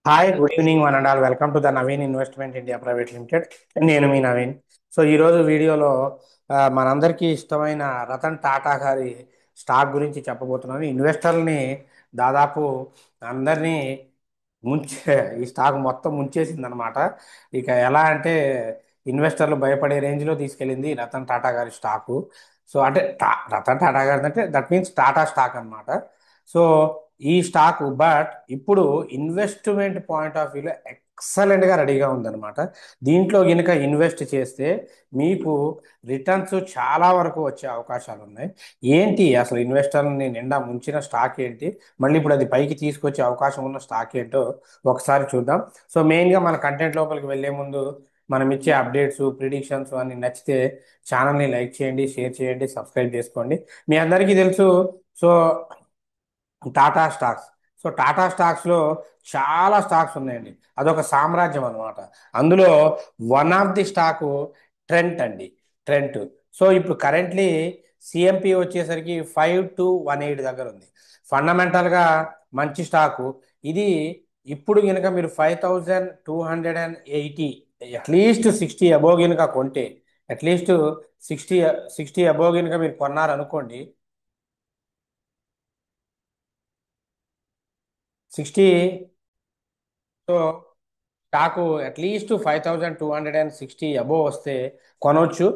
Hi, good evening one and all. Welcome to the Naveen investment India private limited. నేను మీ Naveen. So ఈరోజు వీడియోలో మనందరికీ ఇష్టమైన రతన్ టాటా గారి స్టాక్ గురించి చెప్పబోతున్నాను. ఇన్వెస్టర్ని దాదాపు అందరినీ ఈ స్టాక్ మొత్తం ముంచేసింది అనమాట. ఇక ఎలా అంటే ఇన్వెస్టర్లు భయపడే రేంజ్లో తీసుకెళ్ళింది రతన్ టాటా గారి స్టాకు. సో అంటే రతన్ టాటా గారి అంటే దట్ మీన్స్ టాటా స్టాక్ అన్నమాట. సో ఈ స్టాక్ బట్ ఇప్పుడు ఇన్వెస్ట్మెంట్ పాయింట్ ఆఫ్ వ్యూలో ఎక్సలెంట్గా రెడీగా ఉందన్నమాట. దీంట్లో గినక ఇన్వెస్ట్ చేస్తే మీకు రిటర్న్స్ చాలా వరకు వచ్చే అవకాశాలు ఉన్నాయి. ఏంటి అసలు ఇన్వెస్టర్ని నిండా ముంచిన స్టాక్ ఏంటి, మళ్ళీ ఇప్పుడు అది పైకి తీసుకొచ్చే అవకాశం ఉన్న స్టాక్ ఏంటో ఒకసారి చూద్దాం. సో మెయిన్గా మన కంటెంట్ లోపలికి వెళ్ళే ముందు మనం ఇచ్చే అప్డేట్స్, ప్రిడిక్షన్స్ అన్ని నచ్చితే ఛానల్ని లైక్ చేయండి, షేర్ చేయండి, సబ్స్క్రైబ్ చేసుకోండి. మీ అందరికీ తెలుసు. So Tata stocks. So Tata స్టాక్స్లో చాలా స్టాక్స్ ఉన్నాయండి. అదొక సామ్రాజ్యం అనమాట. అందులో one of the stock Trent అండి. ట్రెంట్. సో ఇప్పుడు కరెంట్లీ సిఎంపి వచ్చేసరికి 5218 దగ్గర ఉంది. ఫండమెంటల్గా మంచి స్టాకు ఇది. ఇప్పుడు కనుక మీరు 5280, అట్లీస్ట్ 60 అబోవ్ కనుక కొంటే, అట్లీస్ట్ సిక్స్టీ సిక్స్టీ అబోవ్ కనుక మీరు కొన్నారనుకోండి, 60. సో స్టాకు అట్లీస్ట్ 5260 అబోవ్ వస్తే కొనవచ్చు.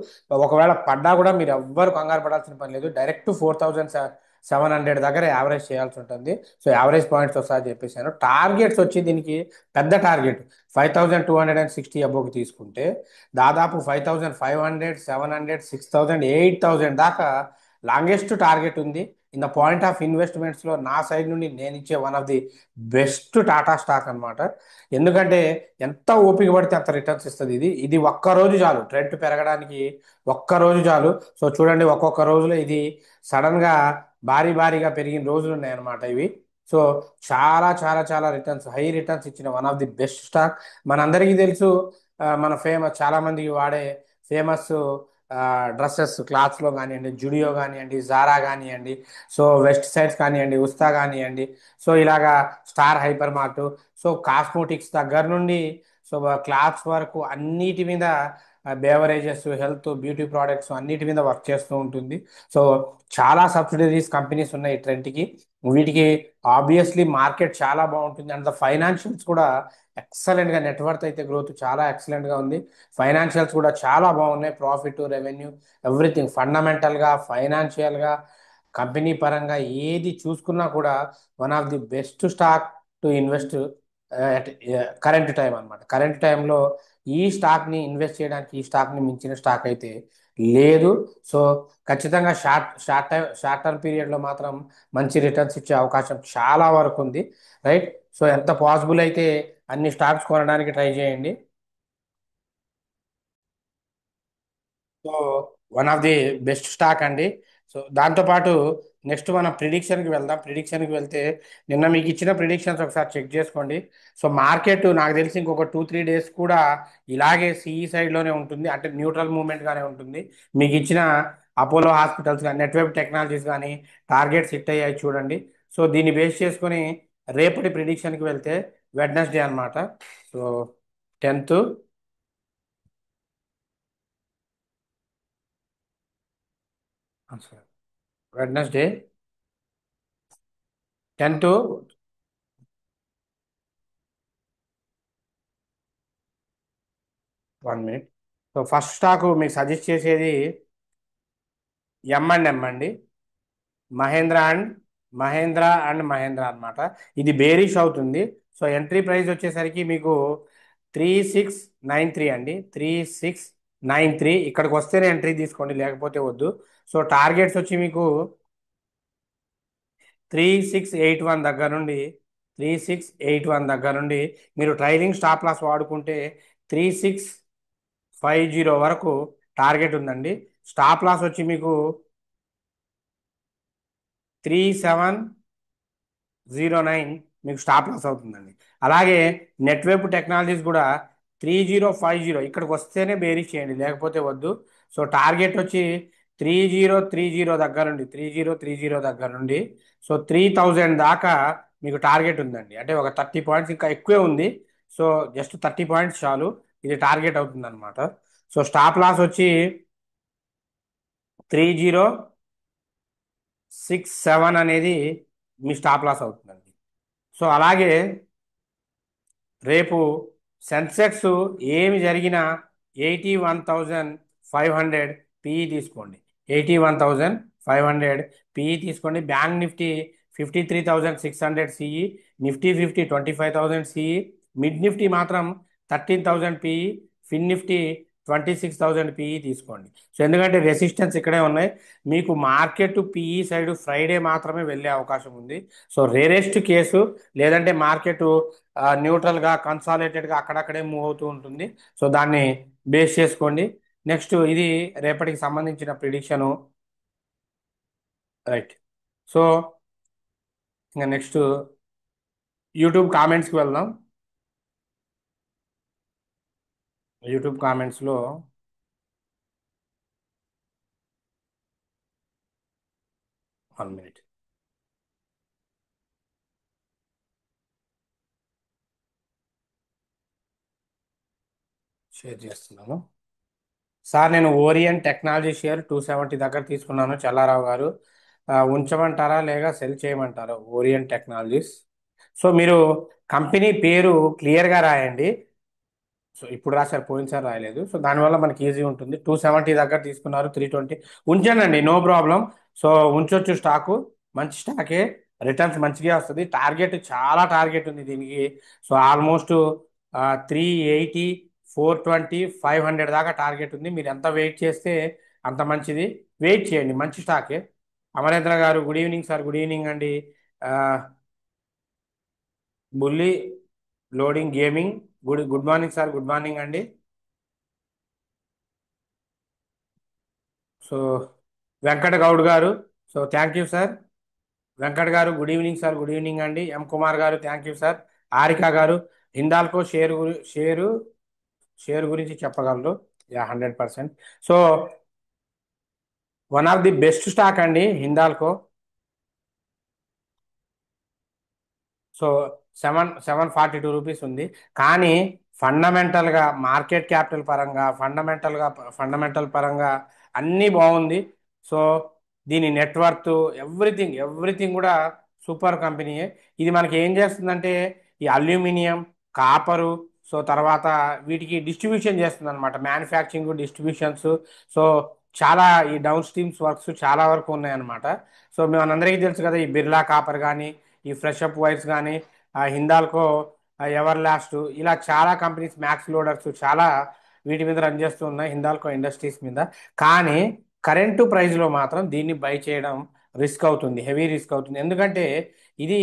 ఒకవేళ పడ్డా కూడా మీరు ఎవ్వరు కంగారు పడాల్సిన పని లేదు. డైరెక్ట్ 4700 దగ్గర యావరేజ్ చేయాల్సి ఉంటుంది. సో యావరేజ్ పాయింట్స్ ఒకసారి చెప్పేసాను. టార్గెట్స్ వచ్చి దీనికి పెద్ద టార్గెట్ 5260 అబోవ్కి తీసుకుంటే దాదాపు 5500, 700, 6000, 8000 దాకా లాంగెస్ట్ టార్గెట్ ఉంది. ఇన్ ద పాయింట్ ఆఫ్ ఇన్వెస్ట్మెంట్స్లో నా సైడ్ నుండి నేను ఇచ్చే one of the best Tata stock అన్నమాట. ఎందుకంటే ఎంత ఓపిక పడితే అంత రిటర్న్స్ ఇస్తుంది. ఇది ఇది ఒక్క రోజు చాలు ట్రెండ్ పెరగడానికి. ఒక్క రోజు చాలు. సో చూడండి, ఒక్కొక్క రోజులో ఇది సడన్ గా భారీ భారీగా పెరిగిన రోజులు ఉన్నాయన్నమాట ఇవి. సో చాలా చాలా చాలా రిటర్న్స్, హై రిటర్న్స్ ఇచ్చిన one of the best stock. మనందరికీ తెలుసు. మన ఫేమస్, చాలా మందికి వాడే ఫేమస్ డ్రెస్సెస్, క్లాత్స్లో కానివ్వండి, జుడియో కానివ్వండి, జారా కానివ్వండి, సో వెస్ట్ సైడ్స్ కానివ్వండి, ఉస్తా కానివ్వండి, సో ఇలాగా star hyper mart. So cosmetics దగ్గర నుండి సో క్లాత్స్ వరకు అన్నిటి మీద, బేవరేజెస్, హెల్త్, బ్యూటీ ప్రోడక్ట్స్ అన్నిటి మీద వర్క్ చేస్తూ ఉంటుంది. సో చాలా సబ్సిడరీస్ కంపెనీస్ ఉన్నాయి ఈ ట్రెండ్కి. వీటికి ఆబ్వియస్లీ మార్కెట్ చాలా బాగుంటుంది. అండ్ ద ఫైనాన్షియల్స్ కూడా ఎక్సలెంట్గా, నెట్వర్త్ అయితే గ్రోత్ చాలా ఎక్సలెంట్గా ఉంది. ఫైనాన్షియల్స్ కూడా చాలా బాగున్నాయి. ప్రాఫిట్, రెవెన్యూ, ఎవ్రీథింగ్ ఫండమెంటల్గా, ఫైనాన్షియల్గా, కంపెనీ పరంగా ఏది చూసుకున్నా కూడా one of the best stock to invest at current time అనమాట. కరెంట్ టైంలో ఈ స్టాక్ని ఇన్వెస్ట్ చేయడానికి, ఈ స్టాక్ని మించిన స్టాక్ అయితే లేదు. సో ఖచ్చితంగా షార్ట్ టర్మ్ పీరియడ్లో మాత్రం మంచి రిటర్న్స్ ఇచ్చే అవకాశం చాలా వరకు ఉంది. రైట్. సో ఎంత పాసిబుల్ అయితే అన్ని స్టాక్స్ కొనడానికి ట్రై చేయండి. So one of the best stock అండి. సో దాంతోపాటు నెక్స్ట్ మనం ప్రిడిక్షన్కి వెళ్దాం. ప్రిడిక్షన్కి వెళ్తే నిన్న మీకు ఇచ్చిన ప్రిడిక్షన్స్ ఒకసారి చెక్ చేసుకోండి. సో మార్కెట్ నాకు తెలిసి ఇంకొక 2-3 డేస్ కూడా ఇలాగే సిఈ సైడ్లోనే ఉంటుంది. అంటే న్యూట్రల్ మూవ్మెంట్గానే ఉంటుంది. మీకు ఇచ్చిన అపోలో హాస్పిటల్స్ కానీ, నెట్వర్క్ టెక్నాలజీస్ కానీ టార్గెట్స్ హిట్ అయ్యాయి చూడండి. సో దీన్ని బేస్ చేసుకొని రేపటి ప్రిడిక్షన్కి వెళ్తే వెడ్నెస్డే అనమాట. So 10th Wednesday 10th. 1 minute. So first stock మీకు సజెస్ట్ చేసేది M&M అండి. మహేంద్ర అండ్ మహేంద్ర అన్నమాట. ఇది బేరిష్ అవుతుంది. సో ఎంట్రీ ప్రైస్ వచ్చేసరికి మీకు 3693 అండి. 3693. ఇక్కడికి వస్తేనే ఎంట్రీ తీసుకోండి, లేకపోతే వద్దు. సో టార్గెట్స్ వచ్చి మీకు 3681 మీరు ట్రైలింగ్ స్టాప్ లాస్ వాడుకుంటే 3650 వరకు టార్గెట్ ఉందండి. స్టాప్ లాస్ వచ్చి మీకు 3709 మీకు స్టాప్ లాస్ అవుతుందండి. అలాగే నెట్వర్క్ టెక్నాలజీస్ కూడా 3050 ఇక్కడికి వస్తేనే బేరీ చేయండి, లేకపోతే వద్దు. సో టార్గెట్ వచ్చి 3030 దగ్గర నుండి సో 3000 దాకా మీకు టార్గెట్ ఉందండి. అంటే ఒక 30 పాయింట్స్ ఇంకా ఎక్కువే ఉంది. సో జస్ట్ 30 పాయింట్స్ చాలు, ఇది టార్గెట్ అవుతుంది అనమాట. సో స్టాప్ లాస్ వచ్చి 3067 అనేది మీ స్టాప్ లాస్ అవుతుందండి. సో అలాగే రేపు సెన్సెక్స్ ఏమి జరిగినా 81,500 పిఈ తీసుకోండి. 81,500 పిఈ తీసుకోండి. Bank Nifty 53,600 CE, Nifty 25,000 CE, mid Nifty మాత్రం 13,000 పిఈ, ఫిన్ నిఫ్టీ 26,000 పిఈ తీసుకోండి. సో ఎందుకంటే రెసిస్టెన్స్ ఇక్కడే ఉన్నాయి. మీకు మార్కెట్ పిఈ సైడ్ ఫ్రైడే మాత్రమే వెళ్ళే అవకాశం ఉంది. సో రేరెస్ట్ కేసు, లేదంటే మార్కెట్ న్యూట్రల్గా కన్సాలిడేటెడ్గా అక్కడక్కడే మూవ్ అవుతూ ఉంటుంది. సో దాన్ని బేస్ చేసుకోండి. నెక్స్ట్ ఇది రేపటికి సంబంధించిన ప్రిడిక్షను. రైట్. సో ఇంకా నెక్స్ట్ యూట్యూబ్ కామెంట్స్కి వెళ్దాం. యూట్యూబ్ కామెంట్స్లో 1 మినిట్ షేర్ చేస్తున్నాము. సార్ నేను ఓరియన్ టెక్నాలజీ షేర్ 270 దగ్గర తీసుకున్నాను చల్లారావు గారు. ఉంచమంటారా లేక సెల్ చేయమంటారా ఓరియన్ టెక్నాలజీస్? సో మీరు కంపెనీ పేరు క్లియర్గా రాయండి. సో ఇప్పుడు రాశారు, పోయినసారి రాయలేదు. సో దానివల్ల మనకి ఈజీ ఉంటుంది. 270 దగ్గర తీసుకున్నారు, 320 ఉంచానండి, నో ప్రాబ్లం. సో ఉంచొచ్చు స్టాకు, మంచి స్టాకే, రిటర్న్స్ మంచిగా వస్తుంది. టార్గెట్ చాలా టార్గెట్ ఉంది దీనికి. సో ఆల్మోస్ట్ 380, 420, 500 దాకా టార్గెట్ ఉంది. మీరు ఎంత వెయిట్ చేస్తే అంత మంచిది. వెయిట్ చేయండి, మంచి స్టాకే. అమరేంద్ర గారు good evening sir. Good evening అండి. ఆ, Bulli loading gaming, good morning sir. Good morning అండి. సో వెంకట గౌడ్ గారు, so thank you sir. Venkat గారు good evening sir. Good evening అండి. ఎం కుమార్ గారు థ్యాంక్ యూ సార్. హారిక గారు హిందాల్కో షేరు గురించి చెప్పగలరు? Yeah, 100%. So one of the best stock అండి హిందాల్కో. సో 742 రూపీస్ ఉంది. కానీ ఫండమెంటల్గా, మార్కెట్ క్యాపిటల్ పరంగా, ఫండమెంటల్ పరంగా అన్నీ బాగుంది. సో దీని నెట్వర్త్, ఎవ్రీథింగ్ ఎవ్రీథింగ్ కూడా సూపర్ కంపెనీయే. ఇది మనకి ఏం చేస్తుందంటే ఈ అల్యూమినియం, కాపరు, సో తర్వాత వీటికి డిస్ట్రిబ్యూషన్ చేస్తుంది అనమాట. మ్యానుఫ్యాక్చరింగ్, డిస్ట్రిబ్యూషన్స్, సో చాలా ఈ డౌన్ స్ట్రీమ్స్ వర్క్స్ చాలా వరకు ఉన్నాయన్నమాట. సో మనందరికీ తెలుసు కదా, ఈ బిర్లా కాపర్ కానీ, ఈ ఫ్రెష్ అప్ వైర్స్ కానీ, హిందాల్కో, ఎవర్ లాస్ట్, ఇలా చాలా కంపెనీస్, మ్యాక్స్ లోడర్స్, చాలా వీటి మీద రన్ చేస్తూ ఉన్నాయి హిందాల్కో ఇండస్ట్రీస్ మీద. కానీ కరెంటు ప్రైస్లో మాత్రం దీన్ని బై చేయడం రిస్క్ అవుతుంది, హెవీ రిస్క్ అవుతుంది. ఎందుకంటే ఇది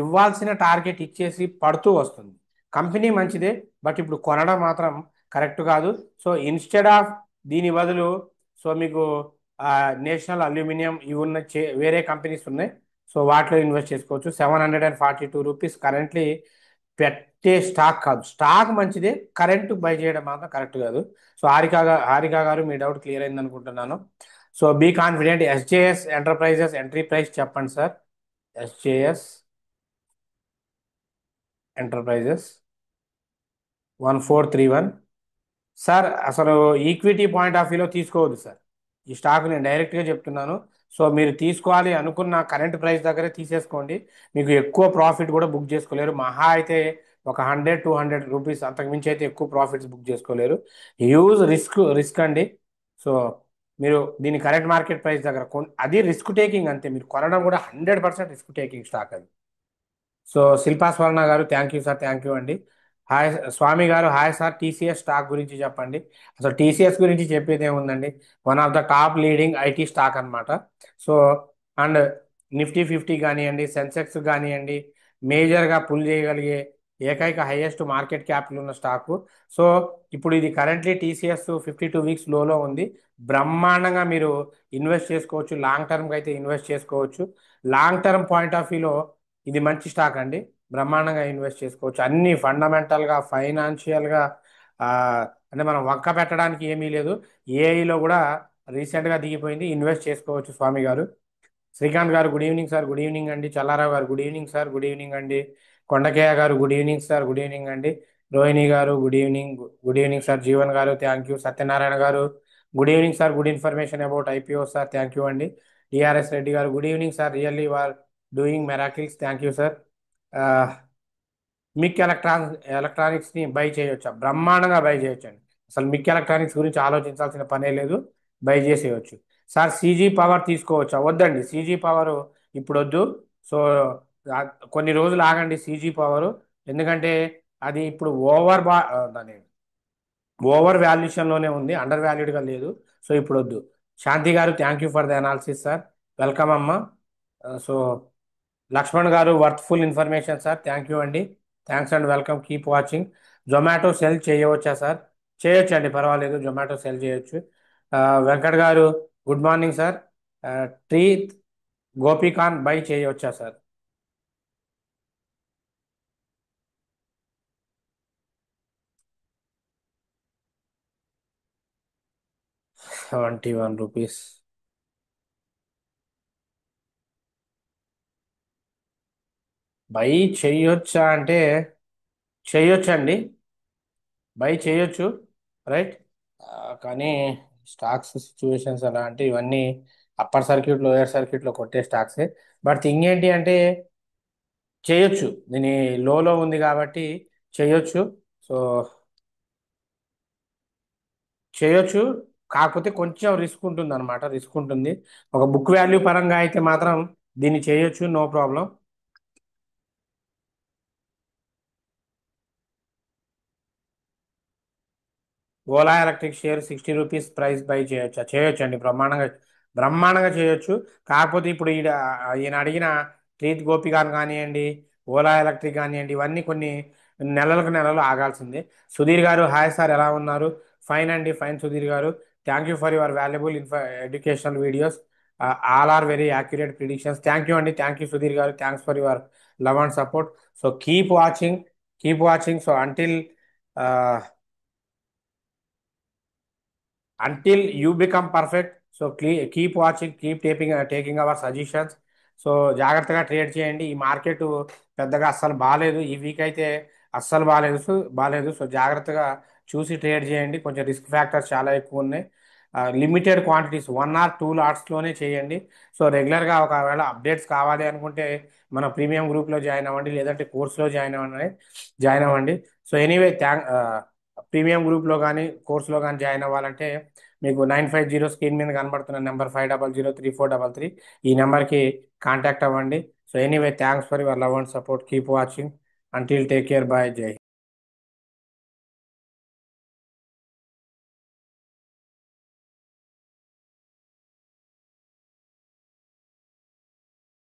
ఇవ్వాల్సిన టార్గెట్ ఇచ్చేసి పడుతూ వస్తుంది. కంపెనీ మంచిదే, బట్ ఇప్పుడు కొనడం మాత్రం కరెక్ట్ కాదు. సో ఇన్స్టెడ్ ఆఫ్ దీని బదులు, సో మీకు నేషనల్ అల్యూమినియం ఇవి ఉన్న వేరే కంపెనీస్ ఉన్నాయి. సో వాటిలో ఇన్వెస్ట్ చేసుకోవచ్చు. 742 రూపీస్ కరెంట్లీ పెట్టే స్టాక్ కాదు. స్టాక్ మంచిదే, కరెంట్ బై చేయడం మాత్రం కరెక్ట్ కాదు. సో హారిక గారు మీ డౌట్ క్లియర్ అయింది అనుకుంటున్నాను. So be confident. SJS enterprises entry price చెప్పండి సార్. SJS enterprises 1431. సార్ అసలు ఈక్విటీ పాయింట్ ఆఫ్ వ్యూలో తీసుకోవద్దు సార్ ఈ స్టాక్, నేను డైరెక్ట్గా చెప్తున్నాను. సో మీరు తీసుకోవాలి అనుకున్న కరెంట్ ప్రైస్ దగ్గరే తీసేసుకోండి. మీకు ఎక్కువ ప్రాఫిట్ కూడా బుక్ చేసుకోలేరు. మహా అయితే ఒక 100-200 రూపీస్, అంతకుమించి అయితే ఎక్కువ ప్రాఫిట్స్ బుక్ చేసుకోలేరు. హ్యూజ్ రిస్క్ అండి. సో మీరు దీని కరెంట్ మార్కెట్ ప్రైస్ దగ్గర అది రిస్క్ టేకింగ్ అంతే. మీరు కొనడం కూడా 100% రిస్క్ టేకింగ్ స్టాక్ అది. సో శిల్పా స్వర్ణ గారు thank you sir. Thank you అండి. హాయ్ స్వామి గారు, హాయ్ సార్. టీసీఎస్ స్టాక్ గురించి చెప్పండి. అసలు టీసీఎస్ గురించి చెప్పేది ఏముందండి, one of the top leading IT stock అన్నమాట. సో అండ్ నిఫ్టీ 50 కానివ్వండి, సెన్సెక్స్ కానివ్వండి, మేజర్గా పుల్ చేయగలిగే ఏకైక హైయెస్ట్ మార్కెట్ క్యాపిటల్ ఉన్న స్టాకు. సో ఇప్పుడు ఇది కరెంట్లీ టీసీఎస్ 52 వీక్స్ లోలో ఉంది. బ్రహ్మాండంగా మీరు ఇన్వెస్ట్ చేసుకోవచ్చు. లాంగ్ టర్మ్కి అయితే ఇన్వెస్ట్ చేసుకోవచ్చు. లాంగ్ టర్మ్ పాయింట్ ఆఫ్ వ్యూలో ఇది మంచి స్టాక్ అండి. బ్రహ్మాండంగా ఇన్వెస్ట్ చేసుకోవచ్చు. అన్ని ఫండమెంటల్గా, ఫైనాన్షియల్గా, ఆ, అంటే మనం వంక పెట్టడానికి ఏమీ లేదు. ఏఐలో కూడా రీసెంట్గా దిగిపోయింది, ఇన్వెస్ట్ చేసుకోవచ్చు స్వామి గారు. శ్రీకాంత్ గారు good evening sir, good evening అండి. చల్లారావు గారు good evening sir, good evening అండి. కొండకేయ గారు good evening sir, good evening అండి. రోహిణి గారు good evening, good evening sir. Jeevan గారు థ్యాంక్ యూ. సత్యనారాయణ గారు good evening sir, good information about IPO sir, thank you అండి. DRS Reddy గారు good evening sir, really are doing miracles, thank you sir. MIC electronics ని buy చేయొచ్చా? బ్రహ్మాండంగా by చేయొచ్చండి. అసలు మిక్ ఎలక్ట్రానిక్స్ గురించి ఆలోచించాల్సిన పనే లేదు, బై చేసేయచ్చు. సార్ సీజీ పవర్ తీసుకోవచ్చా? వద్దండి, సీజీ పవర్ ఇప్పుడు వద్దు. సో ఆ, కొన్ని రోజులు ఆగండి సీజీ పవర్. ఎందుకంటే అది ఇప్పుడు దాని ఓవర్ వాల్యుయేషన్లోనే ఉంది, అండర్ వాల్యూడ్గా లేదు. సో ఇప్పుడు వద్దు. శాంతి గారు thank you for the analysis sir, welcome అమ్మా. సో లక్ష్మణ్ గారు worthful information sir, thank you అండి. Thanks and welcome, keep watching. Zomato sell చేయవచ్చా సార్? చేయొచ్చు అండి, పర్వాలేదు, జొమాటో సెల్ చేయొచ్చు. ఆ, వెంకట్ గారు గుడ్ మార్నింగ్ సార్. ట్రీ గోపీకాన్ బై చేయవచ్చా సార్? 71 రూపీస్. బై చేయొచ్చా అంటే చేయొచ్చండి, బై చేయొచ్చు, రైట్. కానీ స్టాక్స్ సిచ్యువేషన్స్ ఎలా అంటే ఇవన్నీ అప్పర్ సర్క్యూట్ లోయర్ సర్క్యూట్లో కొట్టే స్టాక్సే. బట్ థింగ్ ఏంటి అంటే చేయొచ్చు, దీని లోలో ఉంది కాబట్టి చేయొచ్చు. సో చేయొచ్చు, కాకపోతే కొంచెం రిస్క్ ఉంటుంది అనమాట, రిస్క్ ఉంటుంది. ఒక బుక్ వాల్యూ పరంగా అయితే మాత్రం దీన్ని చేయొచ్చు, no problem. Ola electric share 60 rupees price buy చేయొచ్చా? చేయొచ్చు అండి, బ్రహ్మాండంగా, బ్రహ్మాండంగా చేయొచ్చు. కాకపోతే ఇప్పుడు ఈయన అడిగిన ప్రీత్ గోపికాన్ కానివ్వండి, ఓలా ఎలక్ట్రిక్ కానివ్వండి, ఇవన్నీ కొన్ని నెలలకు నెలలు ఆగాల్సిందే. సుధీర్ గారు హాయ్ సార్, ఎలా ఉన్నారు? ఫైన్ అండి, ఫైన్ సుధీర్ గారు. Thank you for your valuable educational videos. All are very accurate predictions. Thank you అండి, థ్యాంక్ యూ సుధీర్ గారు, thanks for your love and support. So keep watching, keep watching. So until you become perfect. So keep watching, keep taking our suggestions. So జాగ్రత్తగా trade చేయండి. ఈ market పెద్దగా అస్సలు బాగాలేదు, ఈ week అయితే అస్సలు బాగాలేదు. సో జాగ్రత్తగా చూసి ట్రేడ్ చేయండి. కొంచెం రిస్క్ ఫ్యాక్టర్స్ చాలా ఎక్కువ ఉన్నాయి. లిమిటెడ్ క్వాంటిటీస్ 1 or 2 లాట్స్లోనే చేయండి. సో రెగ్యులర్గా ఒకవేళ అప్డేట్స్ కావాలి అనుకుంటే మన ప్రీమియం గ్రూప్లో జాయిన్ అవ్వండి, లేదంటే కోర్సులో జాయిన్ అవ్వండి. సో ఎనీవే ప్రీమియం గ్రూప్లో కానీ కోర్సులో కానీ జాయిన్ అవ్వాలంటే మీకు 950 స్క్రీన్ మీద కనబడుతున్న నెంబర్ 50034333, ఈ నెంబర్కి కాంటాక్ట్ అవ్వండి. So anyway thanks for your love and support, keep watching. Until take care, bye, జై హింద్.